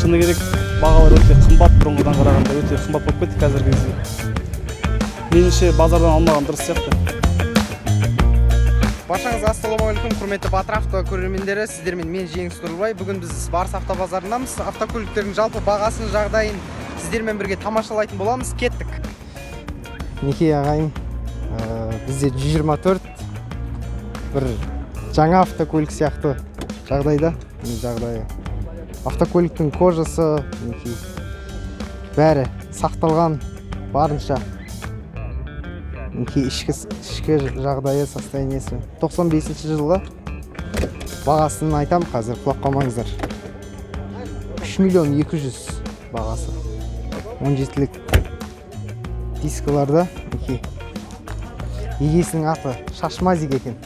шыны керек бағалар өте қымбат, бұрынғыдан қарағанда өте қымбат болып кетті қазіргі кезде. Меніңше базардан алмаған дұрыс сияқты. Баршаңызға ассалаумағалейкум, құрметті Батыр авто көрермендері, сіздермен мен Жеңіс Нұрлыбай. Бүгін біз Барыс автобазарындамыз. Автокөліктердің жалпы бағасын, жағдайын сіздермен бірге тамашалайтын боламыз. Кеттік. Мінекей ағайын, бізде 124 бір жаңа автокөлік сияқты жағдайда. Жағдайы автокөліктің кожасы бәрі сақталған барынша. Ішкі жағдайы, состояниесі 95 жылғы бағасын айтам, қазір құлақ қалмаңыздар. 3 миллион 200 бағасы. 17-лік дискіларда. Егесінің аты Шашмазик екен.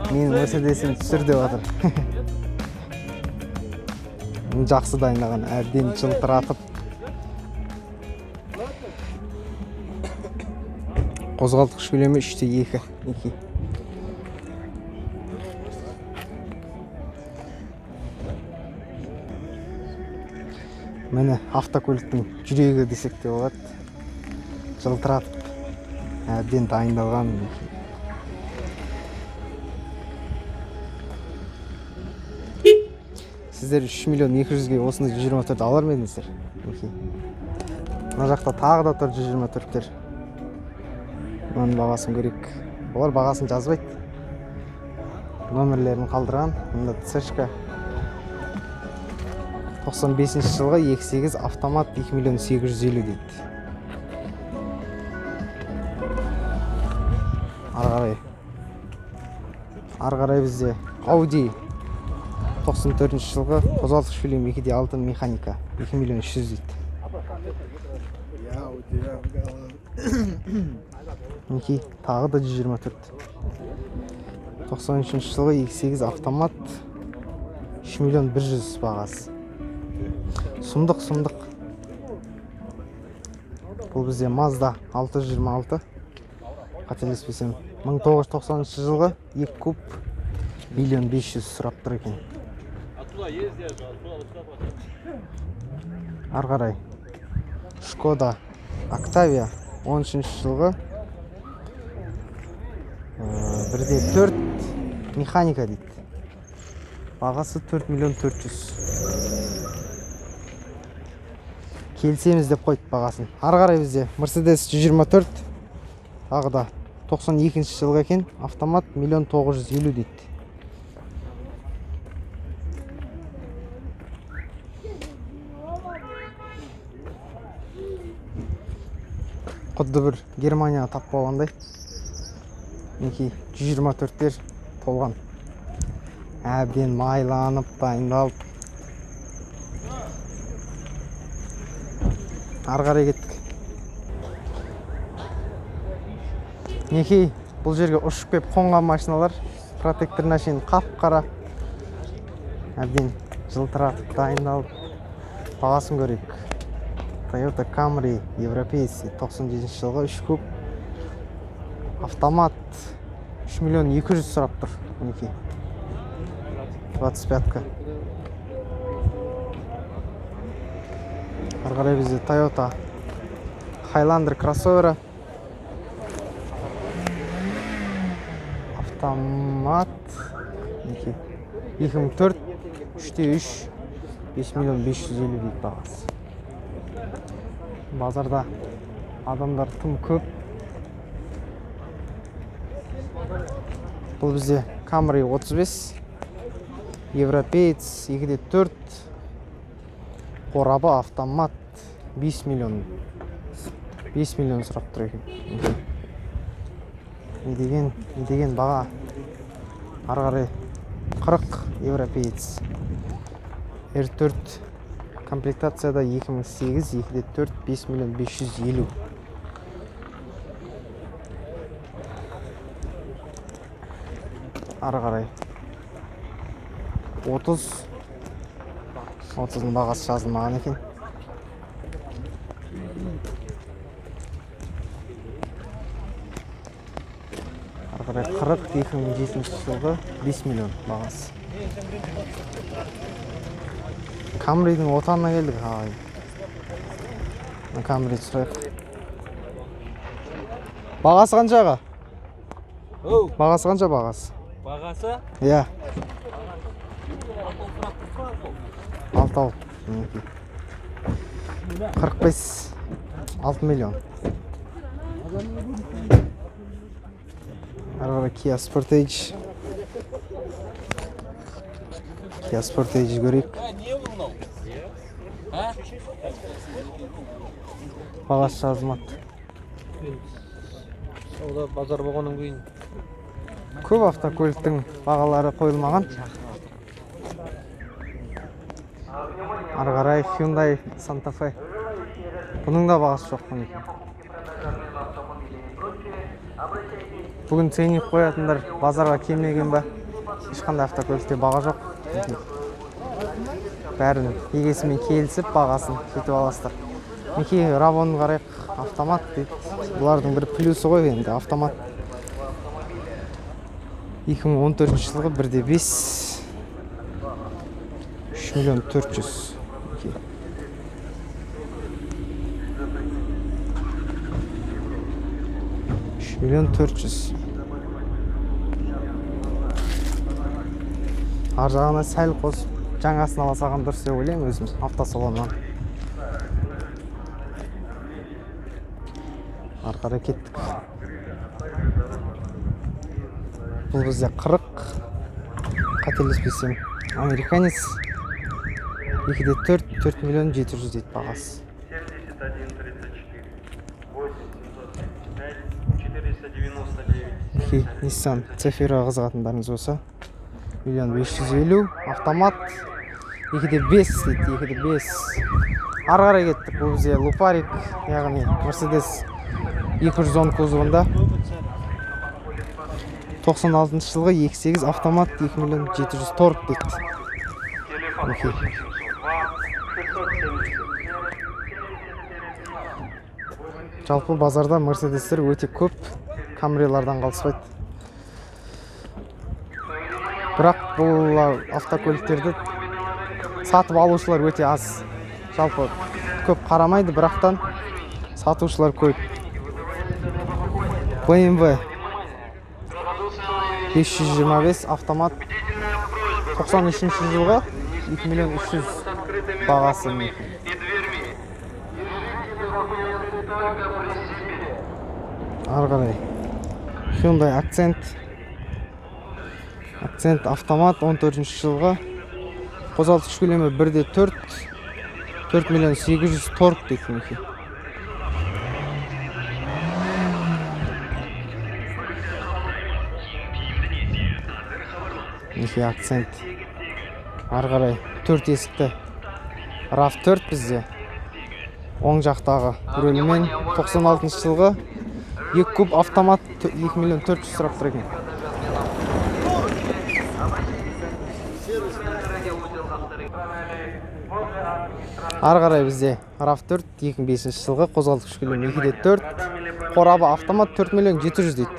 Менің Мерседесім түсір деп жатыр. Жақсы дайындаған, әбден жылтыратып. Қозғалтқыш көлемі 3/2. Міне автокөліктің жүрегі десек те болады. Жылтыратып, әбден дайындалған. Сіздер 3 миллион 200-ге осыны 124 алар ма едіңіздер? Мына жақта тағы да тұр 124-тер. Оның бағасын көрейік. Олар бағасын жазбайды. Номерлерін қалдырған. Мында цешка. 95 жылғы 28 автомат 2 миллион 850 дейді. Арғарай бізде Audi 94 жылғы қозғалтқыш көлемі 2/6 механика 2 миллион 300 дейді. Мінекей тағы да 124. 93 жылғы 28 автомат 3 миллион 100 бағасы. Сұмдық. Бұл бізде Mazda 626. Қателеспесем 1990 жылғы 2 куб 1 миллион 500 сұрап тұр екен. Арғарай Шкода Octavia 13 жылғы 1/4 механика дейді. Бағасы 4 миллион 400. Келсеміз деп қойды бағасын. Арғарай бізде Mercedes 124. Тағы да 92 жылғы екен. Автомат 1 миллион 950 дейді. Құдды бір Германияға тап болғандай. Мінекей 124-тер толған. Әбден майланып, дайындалып. Арғарай кеттік. Мінекей бұл жерге ұшып кеп қонған машиналар. Протекторына шейін қап-қара. Әбден жылтыратып, дайындалып. Бағасын көрейік. Toyota Camry европейский 97 жылғы 3 куб автомат 3 миллион 200 сұрап тұр. 25-ка. Арғарай бізде Toyota Highlander кроссовері. Автомат 2004 3/3 5 миллион 550 дейді бағасы. Базарда адамдар тым көп. Бұл бізде Camry 35 европеец 2/4 қорабы автомат 5 миллион сұрап тұр екен. Не деген баға. Арғарай 40 европеец R4 комплектацияда 2008 2/4 5 миллион 550. Арғарай 30-ның бағасы жазылмаған екен. Арғарай 40 2007 жылғы 5 миллион бағасы. Камридің отанына келдік ағайын. Камри сұрайық. Бағасы қанша аға? Бағасы қанша бағасы? Бағасы? Иә. Алтау. 45. 6 миллион. Арғара Kia Sportage. Kia Sportage көрейік. Не мынау? Бағасы жазылмады. Сауда базар болғаннан кейін. Көп автокөліктің бағалары қойылмаған. Ары қарай Hyundai Santa Fe. Бұның да бағасы жоқ мінекей. Бүгін ценник қоятындар базарға келмеген ба? Ешқандай автокөлікте баға жоқ. Бәрін егесімен келісіп бағасын сөйтіп аласыздар. Мінекей Ravon қарайық, автомат дейді. Бұлардың бір плюсы ғой енді автомат. 2014 жылғы 1.5 3 миллион 400. 3 миллион 400. Ар жағына сәл қосып жаңасын ала салған дұрыс деп ойлаймын өзім автосалоннан. Ары қарай кеттік. Бұл бізде 40, қателеспесем, американец. 2-де 4 миллион 700 дейді бағасы. 7135, 499. Nissan Zafira қызығатындарыңыз болса, 1 550, автомат. 2-де 5 дейді, 2-де 5. Ары қарай кеттік. Бұл бізде Luparik, яғни Mercedes 210 кузовында. 96 жылғы 2.8 автомат 2 миллион 700 торг дейді. Жалпы базарда Мерседестер өте көп, Камрилардан қалыспайды. Бірақ бұл автокөліктерді сатып алушылар өте аз. Жалпы көп қарамайды, бірақтан сатушылар көп. BMW 525 автомат 93 жылғы 2 миллион 300 бағасы. Ары қарай Hyundai Accent автомат 14 жылғы қозғалтқыш көлемі 1-де 4 миллион 800 торг дейді. Мінекей Accent. Ары қарай 4 есікті RAV4 бізде. Оң жақтағы рөлімен 96 жылғы 2 куб автомат 2 миллион 400 сұрап тұр екен. Ары қарай бізде RAV4 2005 жылғы қозғалтқыш көлемі 2-де 4, қорабы автомат 4 миллион 700 дейді.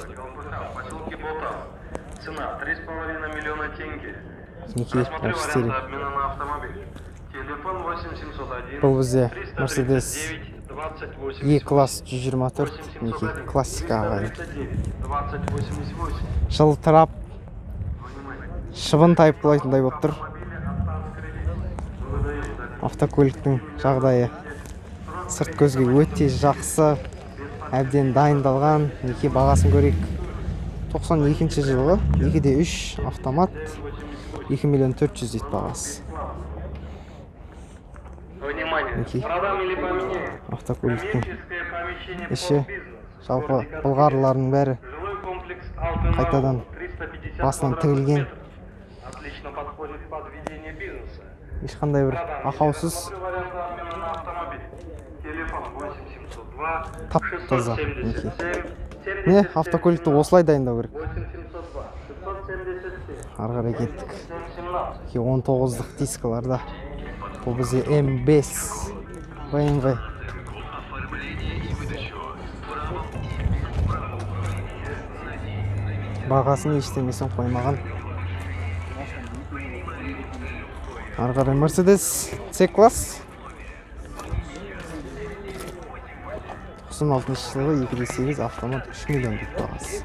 Мінекей офистері. Бұл бізде Mercedes E-класс 124, мінекей классика ағайын. Жылтырап, шыбын тайыптылайтындай болып тұр. Автокөліктің жағдайы сырт көзге өте жақсы, әбден дайындалған. Мінекей бағасын көрейік. 92 жылғы 2-де 3 автомат 2 миллион 400 дейді бағасы. Автокөліктің іші, жалпы бұлғарларының бәрі қайтадан басынан тігілген. Ешқандай бір ақаусыз, тап-таза. Міне автокөлікті осылай дайындау керек. Ары қарай кеттік. 19-лық дискаларда. Бұл бізде M5 BMW. Бағасын ештемесін қоймаған. Ары қарай Mercedes C-класс 96 жылғы 2.8 автомат 3 миллион деп бағасы.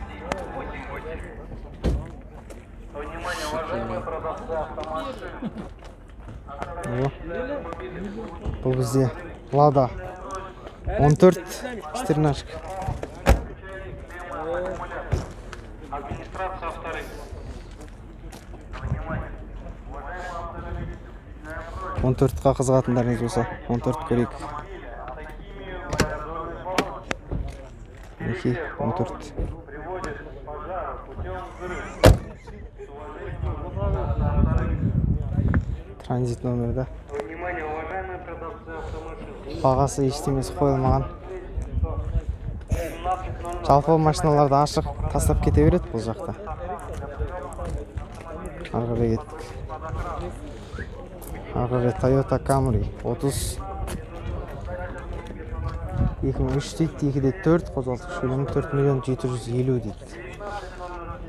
Бұл бізде Lada 14 стернашка. Он төртқа қызығатындарыңыз болса 14 көрейік. Мінекей 14. Транзит номерді. Бағасы ештемесі қойылмаған. Жалпы машиналарды ашық тастап кете береді бұл жақта. Ары қарай кеттік. Ары қарай Toyota Camry 30 2003 дейді, 2.4 қозғалтқыш көлемі 4 миллион 750 дейді.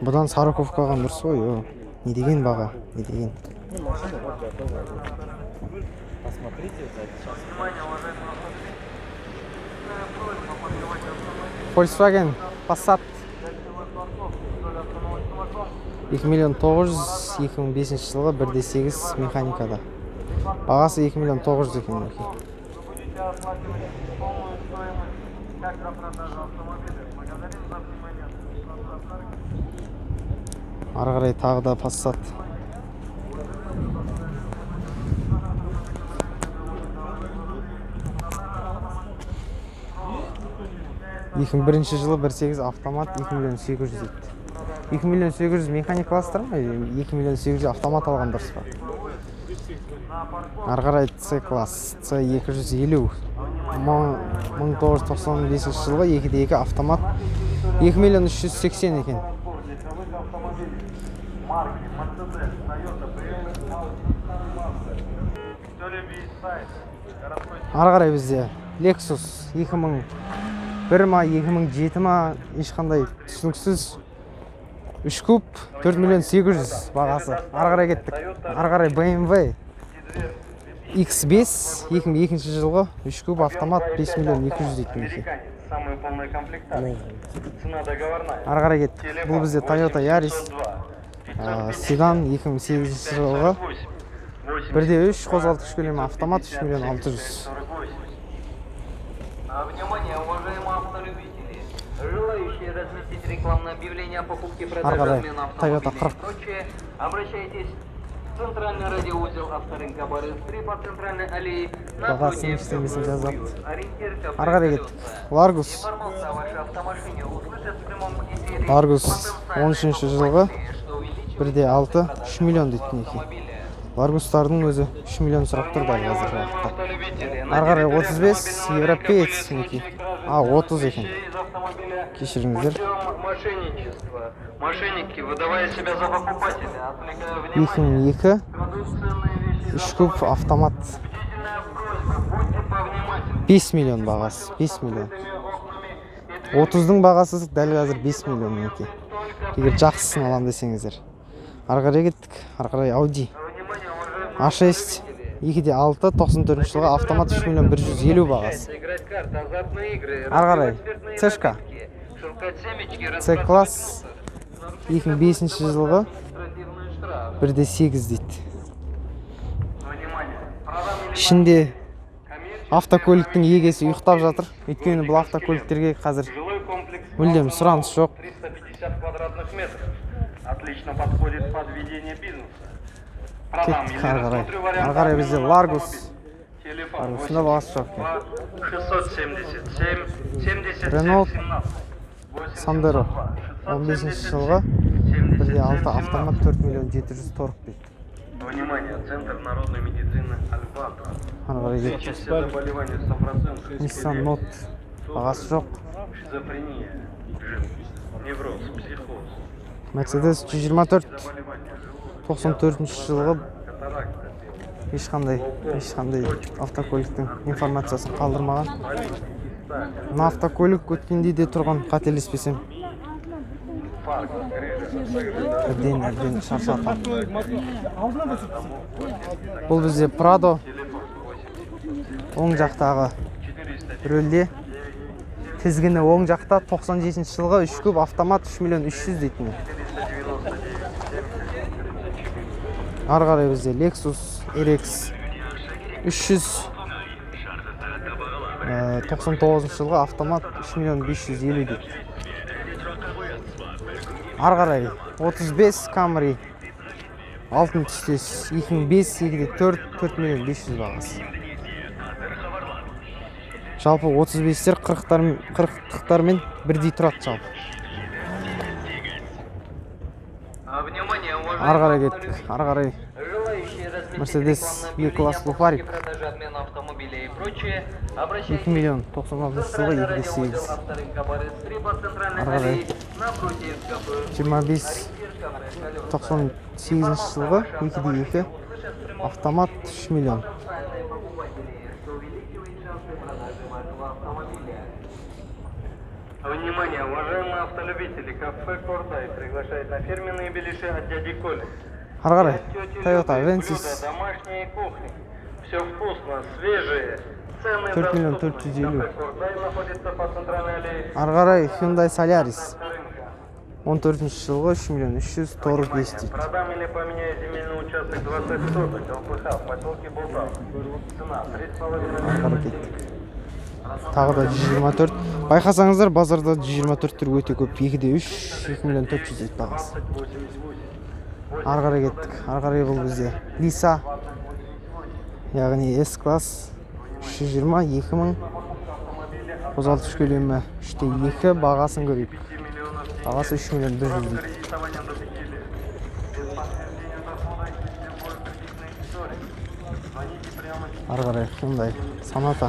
Бұдан Сараковқа алған дұрыс қой. Не деген баға, не деген. Volkswagen Passat 2 миллион 900 2005 жылғы 1.8 механикада. Бағасы 2 миллион 900 екен. Ары қарай тағы да Passat. Бірінші жылы 1.8 автомат 2 миллион 800 дейді. 2 миллион 800 механик класстар ма? 2 миллион 800 автомат алған дұрыс па? Ары қарай C-класс C250 1995 жылғы 2.2 автомат 2 миллион 380 екен. Ары қарай бізде Lexus 2001 ма 2007 ма ешқандай түсініксіз 3 куб 4 миллион 800 бағасы. Ары қарай кеттік. Ары қарай BMW X5 2002 жылғы 3 куб автомат 5 миллион 200 дейді. Ары қарай кеттік. Бұл бізде Toyota Yaris седан 2008 жылғы 1.3 қозғалтқыш көлемі автомат 3 миллион 600. Внимание, уважаемые автолюбители! Желающие разместить рекламное объявление о покупке и продаже обмена автомобилей и прочее, обращайтесь в центральный радиоузел авторынка Борис-3 по центральной аллее напротив ориентир КП. Largus Информация о вашей автомашине услышит в прямом эфире. Largus 13 жылғы 1.6 3 миллион дейді. Largustардың өзі 3 миллион сұрақ тұр дәл қазіргі уақытта. Ары қарай 35 европеец мінекей. 30 екен. Кешіріңіздер. Мошенники, выдавая себя за покупателя, отвлекая внимание. 2002 3 куб автомат 5 миллион бағасы. 5 миллион. 30-дың бағасы дәл қазір 5 миллион мінекей. Егер жақсысын алам десеңіздер. Ары қарай кеттік. Ары қарай Audi A6 2.6 94 жылғы автомат 3 миллион 150 бағасы. Ары қарай C-шка C-класс 2005 жылғы 1.8 дейді. Ішінде автокөліктің егесі ұйықтап жатыр. Өйткені бұл автокөліктерге қазір мүлдем сұраныс жоқ. 350 квадратных метров. Отлично подходит под ведение бизнеса. Кеттік ары қарай. Ары қарай бізде Largus. Largus'ында бағасы жоқ. 677 77 Renault 17 Sandero 15 жылғы 1.6 автомат 4 миллион 740 дейді. Внимание, Центр народной медицины Альбатра. Ары қарай кеттік. Лечащие заболевания 100%. Nissan Note бағасы жоқ. Шизофрения, невроз, психоз, Mercedes 124 94 жылғы ешқандай автокөліктің информациясын қалдырмаған. Мына автокөлік өткенде де тұрған, қателеспесем. Әбден шаршатам. Бұл бізде Прадо. Оң жақтағы рөлде. Тізгіні оң жақта 97 жылғы 3 куб автомат 3 миллион 300 дейтін. Ары қарай бізде Lexus RX 300 99 жылғы автомат 3 миллион 550 дейді. Ары қарай 35 Camry алтын түстес 2005 4 миллион 500 бағасы. Жалпы 35-тер 40-тармен бірдей тұрады жалпы. Ары қарай кеттік. Ары қарай Mercedes E-класс Lufarik 2 миллион 96 жылғы 2.8. Ары қарай 25 98 жылғы 2.2 автомат 3 миллион. Внимание, уважаемые автолюбители, кафе Кордай приглашает на фирменные беляши от дяди Коли. Ары қарай Toyota Avensis Домашние кухни. Все вкусно, свежие. Цены 4 миллион доступны. 450. Кафе Кордай находится по центральной аллее. Ары қарай Hyundai Solaris 14 жылғы 3 миллион 300 Торг 200. Продам или поменяю земельный участок 20 соток, ЛПХ, в поселке Болтав. Цена 3,5 Тағы да 124. Байқасаңыздар, базарда 124 түр өте көп. 2-3, 2 миллион 400 ет бағасы. Ары қарай кеттік. Ары қарай бұл бізде Lisa, яғни S-класс 320 2000 қозғалтқыш көлемі 3.2 бағасын көрейік. Бағасы 3 миллион 100 дейді. Ары қарай Hyundai Sonata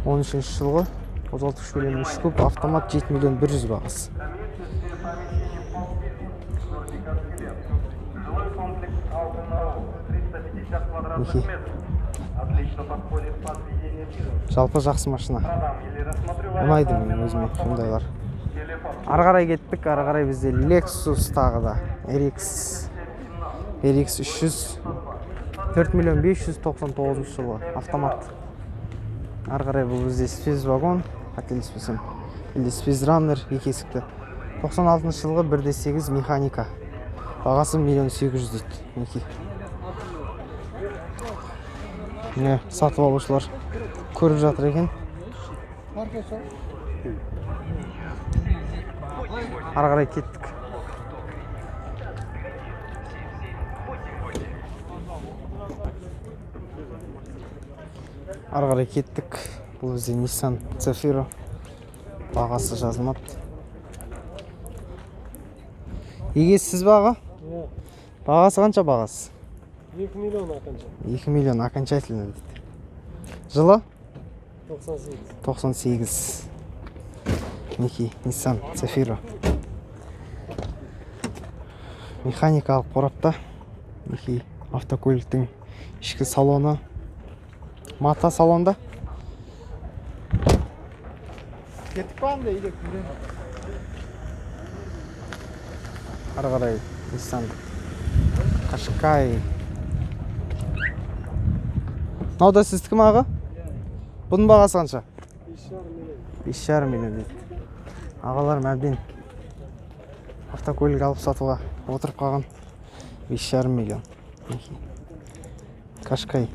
13 жылғы қозғалтқыш көлемі 3 куб автомат 7 миллион 100 бағасы. Жалпы жақсы машина. Ұнайды мен өзіме Hyundai'лар. Ары қарай кеттік. Ары қарай бізде Lexus тағы да RX 300 4 миллион 599 жылғы автомат. Ары қарай бұл бізде спецвагон, қателеспесем, или спецраннер 2 есікті. 96 жылғы 1.8 механика. Бағасы 1 800 000 дейді. Міне сатып алушылар көріп жатыр екен. Ары қарай кеттік. Ары қарай кеттік. Бұл бізде Nissan Zafira. Бағасы жазылмады. Егесіз баға? Бағасы қанша бағасы? 2 миллион окончательно. 2 миллион окончательно дейді. Жылы? 98. 98. Мінекей Nissan Zafira. Механикалық қорапта. Мінекей автокөліктің ішкі салоны. Мата салонда. Кеттік па анда үйдек күнден? Ары қарай Nissan Qashqai. Мынау да сіздікі ме аға? Бұның бағасы қанша? 5,5 миллион дейді. Ағаларым әбден автокөлік алып сатуға отырып қалған. 5,5 миллион. Qashqai.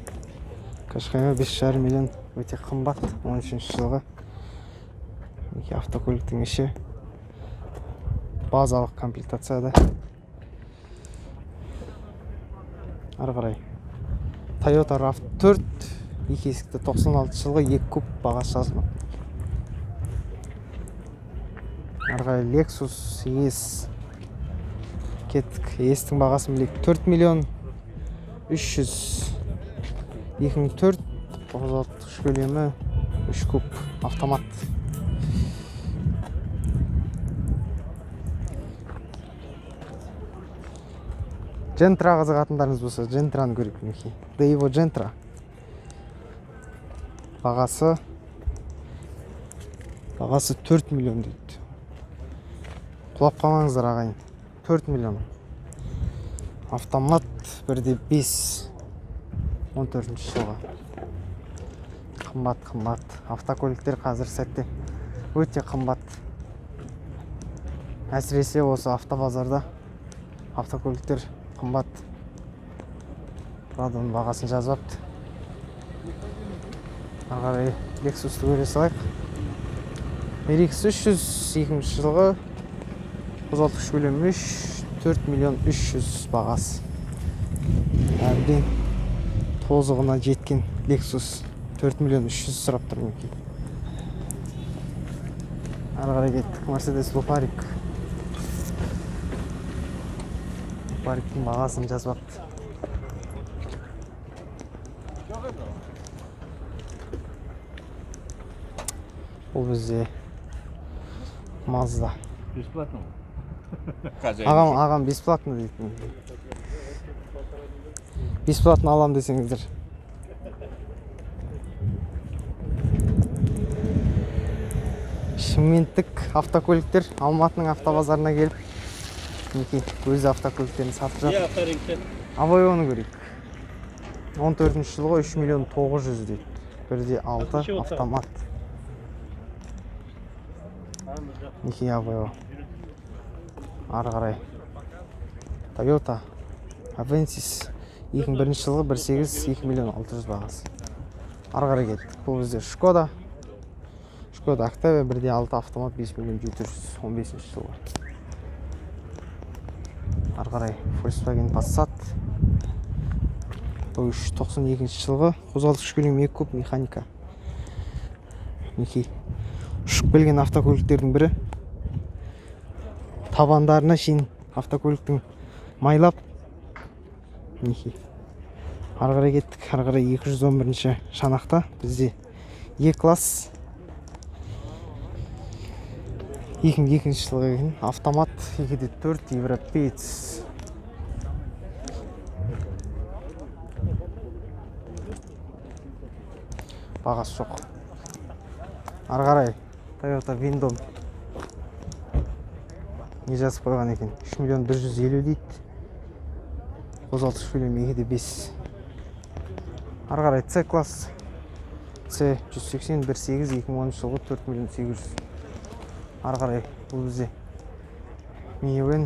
Qashqai'ға 5,5 миллион өте қымбат. 13 жылғы. Автокөліктің іші базалық комплектацияда. Ары қарай Toyota RAV4 2 есікті 96 жылғы 2 куб бағасы жазылмады. Ары қарай Lexus ES кеттік. ES-тің бағасын білейік. 4 миллион 300 2004 қозғалтқыш көлемі 3 куб автомат. Gentra қызығатындарыңыз болса, Gentra'ны көрейік мінекей. Daewoo Gentra. Бағасы 4 миллион дейді. құлап қалмаңыздар ағайын. 4 миллион. Автомат 1.5 14 жылға. Қымбат. Автокөліктер қазір сәтте өте қымбат. Әсіресе осы автобазарда автокөліктер қымбат. Оның бағасын жазбапты. Ағарай Lexus'ты көре салайық. RX 300 2000 жылғы қозғалтқыш көлемі 4 миллион 300 бағасы. Әбден тозығына жеткен Lexus 4 миллион 300 сұрап тұр мінекей. Ары қарай кеттік. Mercedes Luparik. Luparik'тің бағасын жазбапты. Бұл бізде Mazda. Бесплатно? Ағам бесплатно дейді. Бесплатно алам десеңіздер. Шымкенттік автокөліктер Алматының автобазарына келіп, өз автокөліктерін сатып жатыр. Авойоны көрейік. 14 жылғы 3 миллион 900 дейді. 1.6 автомат. Авойо. Ары қарай Toyota Avensis 2001 жылғы 1.8 2 миллион 600 бағасы. Ары қарай кеттік. Бұл бізде Шкода Octavia 1.6 автомат 5 миллион 715 жылғы. Ары қарай Volkswagen Passat 92 жылғы қозғалтқыш көлемі 2 куб механика. Ұшып келген автокөліктердің бірі. Табандарына шейін автокөліктің майлап. Ары қарай кеттік. Ары қарай 211 шанақта бізде E-класс 2002 жылғы екен. Автомат 2.4 европеец. Бағасы жоқ. Ары қарай Toyota Windom не жазып қойған екен? 3 миллион 150 дейді. Қозғалтқыш көлемі 2.5. Ары қарай C-класс C180 1.8 2010 жылғы 4 миллион 800. Ары қарай бұл бізде Minivan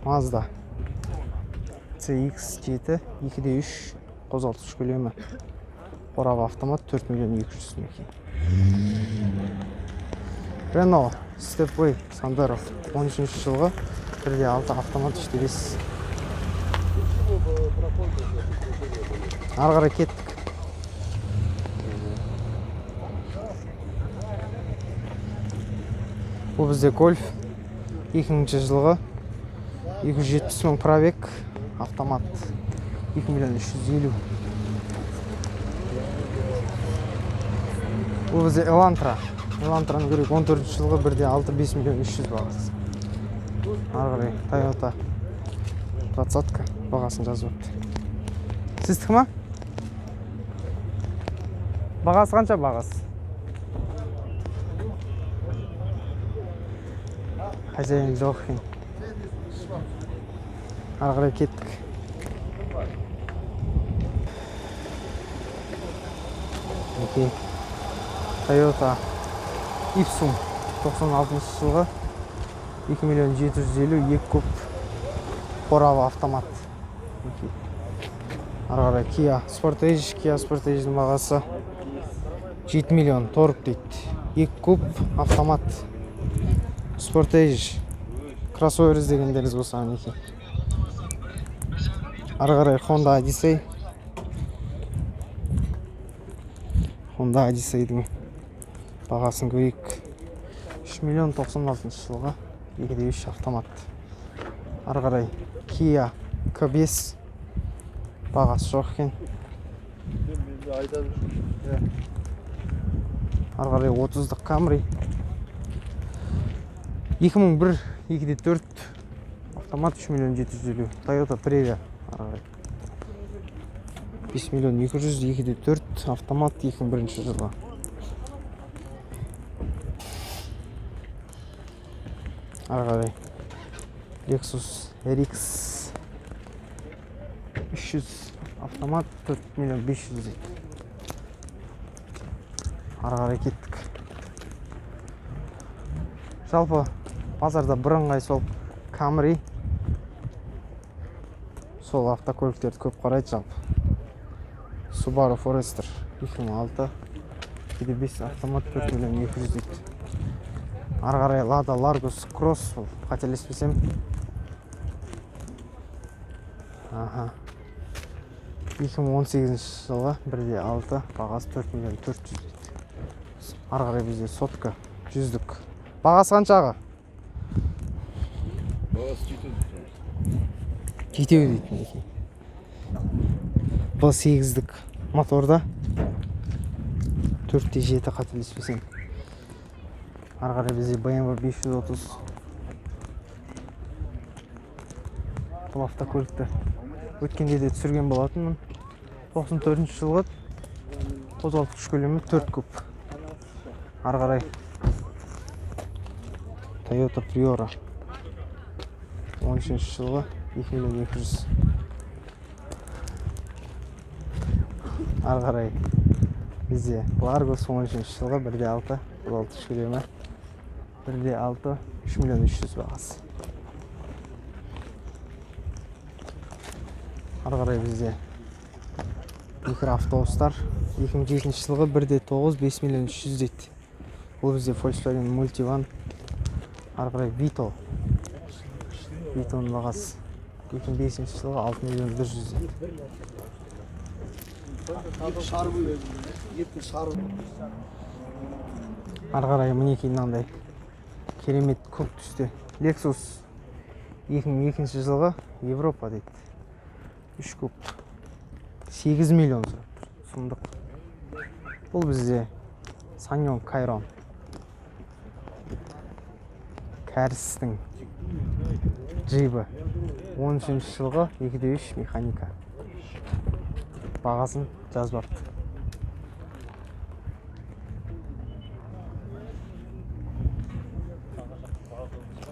Mazda CX-7 2.3 қозғалтқыш көлемі. Қорабы автомат 4 миллион 200 екен. Renault Stepway Sandero 13 жылғы 1.6 автомат 3.5. Ары қарай кеттік. Бұл бізде Golf 2000 жылғы 270 мың пробег автомат 2 миллион 350. Бұл бізде Elantra'ны көрейік. 14 жылғы 1.6 5 миллион 300 бағасы. Ары қарай Toyota 20-ка бағасын жазып өтті. Сіздікі ма? Бағасы қанша бағасы? Хозяин жоқ екен. Ары қарай кеттік. Toyota Ipsum 96 жылғы 2 миллион 750 2 куб қорабы автомат. Ары қарай Kia Sportage-дің бағасы 7 миллион торг дейді. 2 куб автомат Sportage кроссовер іздегендеріңіз болса мінекей. Ары қарай Honda Odyssey-дің бағасын көрейік. 3 миллион 96 жылғы 2.3 автомат. Ары қарай Kia K5 бағасы жоқ екен. Ары қарай 30-дық Camry 2001 2.4 автомат 3 миллион 750. Toyota Previa 5 миллион 200 2.4 автомат 2001 жылғы. Ары қарай Lexus RX 300 автомат 4 миллион 500 дейді. Ары қарай кеттік. Жалпы базарда бірыңғай сол Camry, сол автокөліктерді көп қарайды жалпы. Subaru Forester 2006 2.5 автомат 4 миллион 200 дейді. Ары қарай Lada Largus Cross, қателеспесем. 2018 жылғы 1.6 бағасы 4 миллион 400 дейді. Ары қарай бізде сотка 100-дік. Бағасы қаншаға? Бағасы жетеу дейді мінекей. Бұл 8-дік моторда 4.7 қателеспесем. Ары қарай бізде BMW 530. Бұл автокөлікті өткенде де түсірген болатынмын. 94 жылғы қозғалтқыш көлемі 4 куб. Ары қарай Toyota Priora 13 жылғы 2 миллион 200. Ары қарай бізде Largus 13 жылғы 1.6 қозғалтқыш көлемі 1.6 3 миллион 300 бағасы. Ары қарай бізде микроавтобустар 2007 жылғы 1.9 5 миллион 300 дейді. Бұл бізде Volkswagen Multivan. Ары қарай Vito. Vito'ның бағасы 2005 жылғы 6 миллион 100 дейді. Ары қарай мінекей мынандай керемет көк түсті Lexus 2002 жылғы Европа дейді. 3 куб 8 миллион сұмдық. Бұл бізде Sanyon Kairon. Кәрістің джибі 13 жылғы 2.3 механика. Бағасын жазбапты.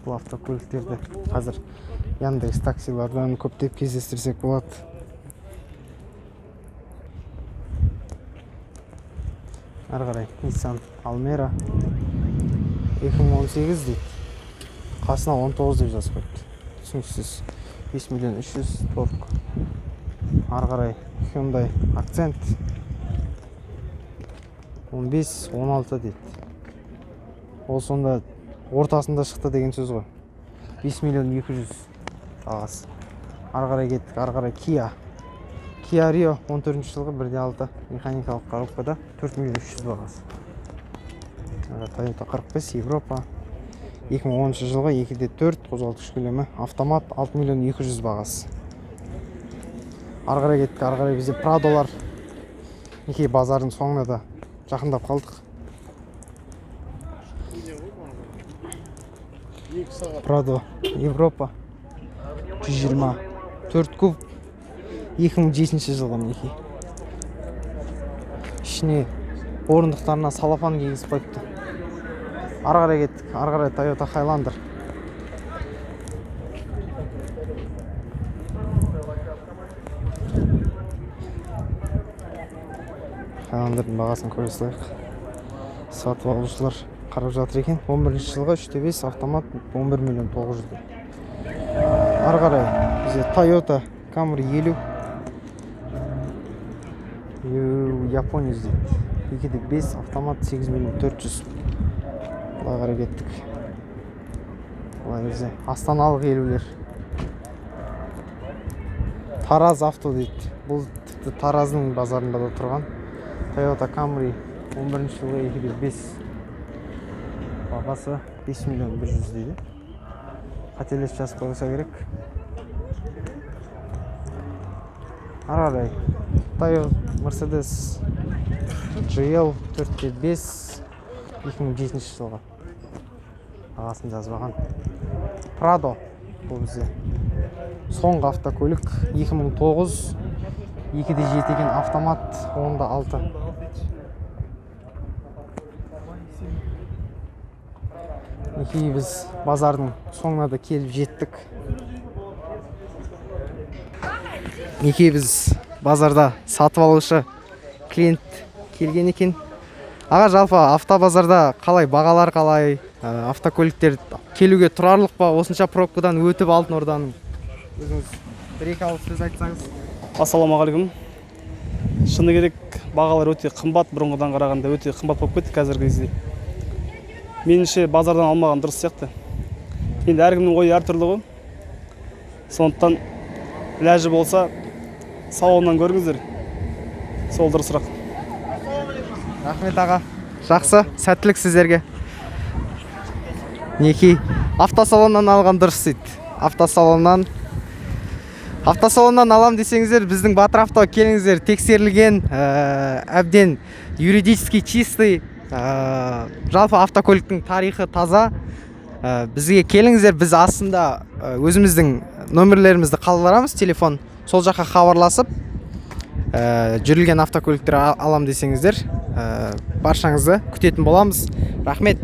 Бұл автокөліктерді қазір Яндекс таксилардан көптеп кездестірсек болады. Ары қарай Nissan Almera 2018 дейді. Қасына 19 деп жазып қойыпты. Түсініксіз 5 миллион 300 торг. Ары қарай Hyundai Accent 15-16 дейді. Ол сонда ортасында шықты деген сөз ғой. 5 миллион 200 бағасы. Ары қарай кеттік. Ары қарай Kia Rio 14 жылғы 1.6 механикалық коробкада 4 миллион 300 бағасы. Toyota 45 Европа 2010 жылғы 2.4 қозғалтқыш көлемі автомат 6 миллион 200 бағасы. Ары қарай кеттік. Ары қарай бізде Pradolар Неке базардың соңына да жақындап қалдық. Prado Европа 120 4 куб 2007 жылғы мінекей. Ішіне орындықтарына салафан кигізіп қойыпты. Ары қарай кеттік. Ары қарай Toyota Highlander. Highlander'дың бағасын көре салайық. Сатып алушылар қарап жатыр екен. 11 жылғы 3.5 автомат 11 миллион 900. Ары қарай бізде Toyota Camry 50 Япония дейді. 2.5 автомат 8 миллион 400. Бұлай қарай кеттік. Бұлай бізде астаналық 50-лер. Тараз авто дейді. Бұл тіпті Тараздың базарында да тұрған. Toyota Camry 11 жылғы 2.5 бағасы 5 миллион 100 дейді. Қателесіп жазып қойса керек. Ары қарай Toyota Mercedes GL 4.5 2007 жылғы бағасын жазбаған. Prado бұл бізде соңғы автокөлік 2009 2.7 екен автомат 10.6. Мінекей біз базардың соңына да келіп жеттік. Мінекей біз базарда сатып алушы клиент келген екен. Аға, жалпы автобазарда қалай, бағалар қалай, автокөліктер келуге тұрарлық па, осынша пробкадан өтіп алтын орданың? Өзіңіз бір-екі ауыз сөз айтсаңыз. Ассалаумағалейкум. Шыны керек, бағалар өте қымбат, бұрынғыдан қарағанда өте қымбат болып кетті қазіргі кезде. Меніңше базардан алмаған дұрыс сияқты. Енді әркімнің ойы әртүрлі ғой. Сондықтан ләжі болса, салоннан көріңіздер. Сол дұрысырақ. Рахмет аға. Жақсы, сәттілік сіздерге. Мінекей автосалоннан алған дұрыс дейді. Автосалоннан алам десеңіздер, біздің Батыр авто келіңіздер, тексерілген, әбден юридически чистый, жалпы автокөліктің тарихы таза. Бізге келіңіздер, біз астында өзіміздің номерлерімізді қалдырамыз, телефон. Сол жаққа хабарласып, жүрілген автокөліктер алам десеңіздер, баршаңызды күтетін боламыз. Рахмет.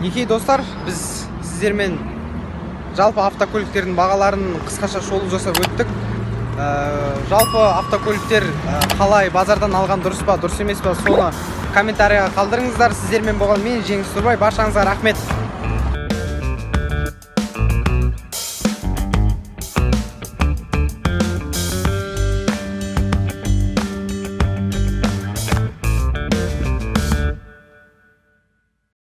Мінекей достар, біз сіздермен жалпы автокөліктердің бағаларын қысқаша шолу жасап өттік. Жалпы автокөліктер қалай, базардан алған дұрыс па, дұрыс емес па, соны комментарияға қалдырыңыздар. Сіздермен болған мен Жеңіс Тұрбай, баршаңызға рахмет.